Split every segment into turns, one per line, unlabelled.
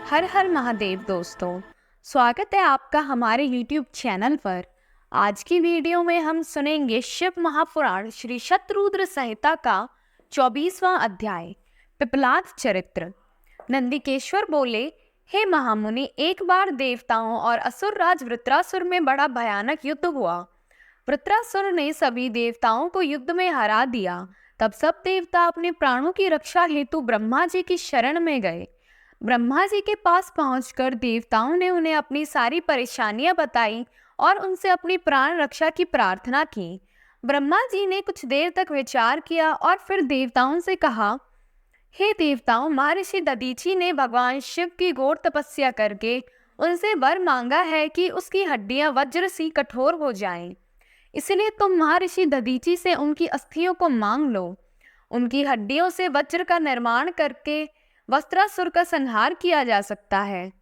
हर हर महादेव दोस्तों। स्वागत है आपका हमारे YouTube चैनल पर। आज की वीडियो में हम सुनेंगे शिव महापुराण श्री शतरुद्र संहिता का 24वां अध्याय पिपलाद चरित्र। नंदिकेश्वर बोले, हे महामुनि, एक बार देवताओं और असुर राज वृत्रासुर में बड़ा भयानक युद्ध हुआ। वृत्रासुर ने सभी देवताओं को युद्ध में हरा दिया। तब सब देवता अपने प्राणों की रक्षा हेतु ब्रह्मा जी की शरण में गए। ब्रह्मा जी के पास पहुंचकर देवताओं ने उन्हें अपनी सारी परेशानियां बताई और उनसे अपनी प्राण रक्षा की प्रार्थना की। ब्रह्मा जी ने कुछ देर तक विचार किया और फिर देवताओं से कहा, हे देवताओं, महर्षि दधीचि ने भगवान शिव की घोर तपस्या करके उनसे वर मांगा है कि उसकी हड्डियां वज्र सी कठोर हो जाएं। इसलिए तुम महर्षि दधीचि से उनकी अस्थियों को मांग लो। उनकी हड्डियों से वज्र का निर्माण करके वस्त्रासुर का संहार किया जा सकता है।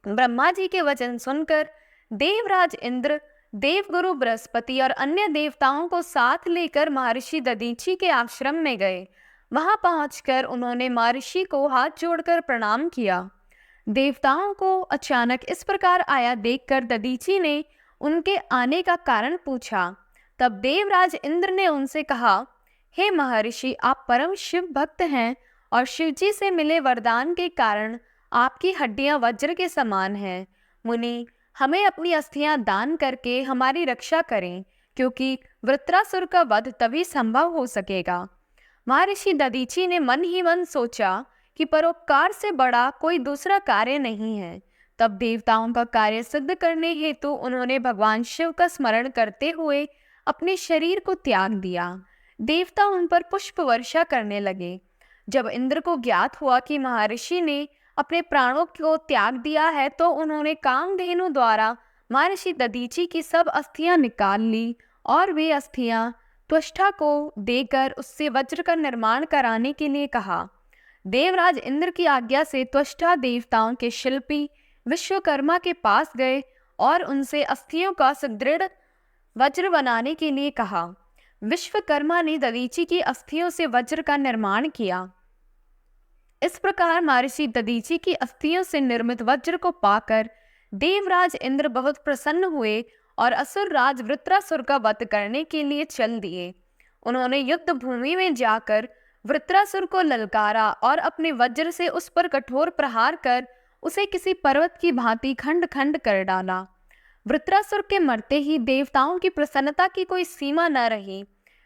ब्रह्मा जी के वचन सुनकर देवराज इंद्र, देवगुरु बृहस्पति और अन्य देवताओं को साथ लेकर महर्षि दधीचि के आश्रम में गए। वहां पहुंचकर उन्होंने महर्षि को हाथ जोड़कर प्रणाम किया। देवताओं को अचानक इस प्रकार आया देखकर दधीचि ने उनके आने का कारण पूछा। तब देवराज इंद्र ने उनसे कहा, हे महर्षि, आप परम शिव भक्त हैं और शिवजी से मिले वरदान के कारण आपकी हड्डियां वज्र के समान हैं। मुनि, हमें अपनी अस्थियां दान करके हमारी रक्षा करें, क्योंकि वृत्रासुर का वध तभी संभव हो सकेगा। महर्षि दधीचि ने मन ही मन सोचा कि परोपकार से बड़ा कोई दूसरा कार्य नहीं है। तब देवताओं का कार्य सिद्ध करने हेतु उन्होंने भगवान शिव का स्मरण करते हुए अपने शरीर को त्याग दिया। देवता उन पर पुष्प वर्षा करने लगे। जब इंद्र को ज्ञात हुआ कि महर्षि ने अपने प्राणों को त्याग दिया है, तो उन्होंने कामधेनु द्वारा महर्षि दधीचि की सब अस्थियां निकाल ली और वे अस्थियां त्वष्टा को देकर उससे वज्र का निर्माण कराने के लिए कहा। देवराज इंद्र की आज्ञा से त्वष्टा देवताओं के शिल्पी विश्वकर्मा के पास गए और उनसे अस्थियों का सुदृढ़ वज्र बनाने के लिए कहा। विश्वकर्मा ने दधीचि की अस्थियों से वज्र का निर्माण किया। इस प्रकार महर्षि दधीचि की अस्थियों से निर्मित वज्र को पाकर देवराज इंद्र बहुत प्रसन्न हुए और असुर राज वृत्रासुर का वध करने के लिए चल दिए। उन्होंने युद्ध भूमि में जाकर वृत्रासुर को ललकारा और अपने वज्र से उस पर कठोर प्रहार कर उसे किसी पर्वत की भांति खंड खंड कर डाला। वृत्रासुर के मरते ही देवताओं की प्रसन्नता की कोई सीमा न रही।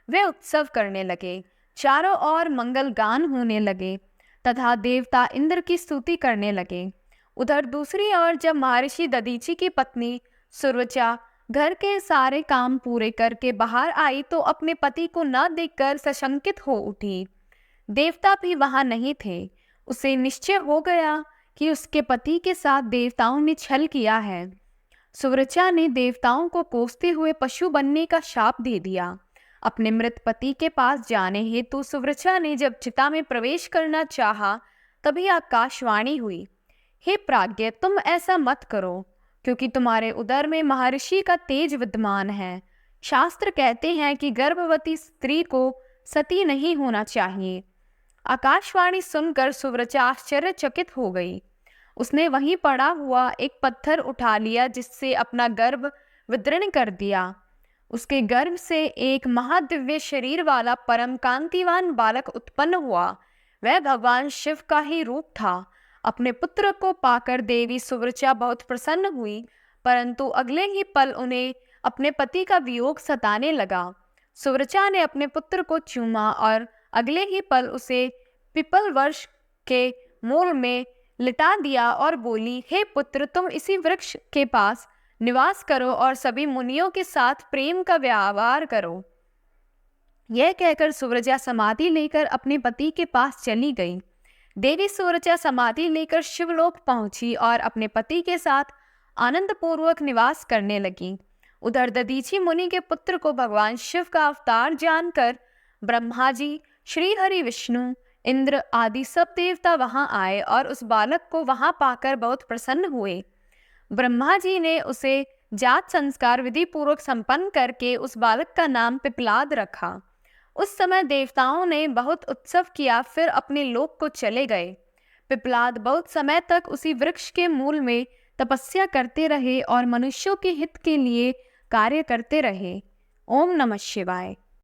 वे उत्सव करने लगे, चारों ओर मंगल गान होने लगे तथा देवता इंद्र की स्तुति करने लगे। उधर दूसरी ओर जब महर्षि दधीचि की पत्नी सुरवचा घर के सारे काम पूरे करके बाहर आई तो अपने पति को न देखकर सशंकित हो उठी। देवता भी वहां नहीं थे। उसे निश्चय हो गया कि उसके पति के साथ देवताओं ने छल किया है। सुव्रचा ने देवताओं को कोसते हुए पशु बनने का शाप दे दिया। अपने मृत पति के पास जाने हेतु सुव्रचा ने जब चिता में प्रवेश करना चाहा, तभी आकाशवाणी हुई, हे प्राज्ञ, तुम ऐसा मत करो, क्योंकि तुम्हारे उदर में महर्षि का तेज विद्यमान है। शास्त्र कहते हैं कि गर्भवती स्त्री को सती नहीं होना चाहिए। आकाशवाणी सुनकर सुव्रचा आश्चर्यचकित हो गई। उसने वहीं पड़ा हुआ एक पत्थर उठा लिया, जिससे अपना गर्भ विदीर्ण कर दिया। उसके गर्भ से एक महादिव्य शरीर वाला परम कांतिवान बालक उत्पन्न हुआ। वह भगवान शिव का ही रूप था। अपने पुत्र को पाकर देवी सुव्रचा बहुत प्रसन्न हुई, परंतु अगले ही पल उन्हें अपने पति का वियोग सताने लगा। सुव्रचा ने अपने पुत्र को चूमा और अगले ही पल उसे पिपल वृक्ष के मूल में लिटा दिया और बोली, हे पुत्र, तुम इसी वृक्ष के पास निवास करो और सभी मुनियों के साथ प्रेम का व्यवहार करो। यह कहकर सुव्रचा समाधि लेकर अपने पति के पास चली गई। देवी सुव्रचा समाधि लेकर शिवलोक पहुंची और अपने पति के साथ आनंद पूर्वक निवास करने लगी। उधर दधीचि मुनि के पुत्र को भगवान शिव का अवतार जानकर ब्रह्मा जी, श्री हरि विष्णु, इंद्र आदि सब देवता वहां आए और उस बालक को वहां पाकर बहुत प्रसन्न हुए। ब्रह्मा जी ने उसे जात संस्कार विधि पूर्वक संपन्न करके उस बालक का नाम पिपलाद रखा। उस समय देवताओं ने बहुत उत्सव किया, फिर अपने लोक को चले गए। पिप्पलाद बहुत समय तक उसी वृक्ष के मूल में तपस्या करते रहे और मनुष्यों के हित के लिए कार्य करते रहे। ओम नमः शिवाय।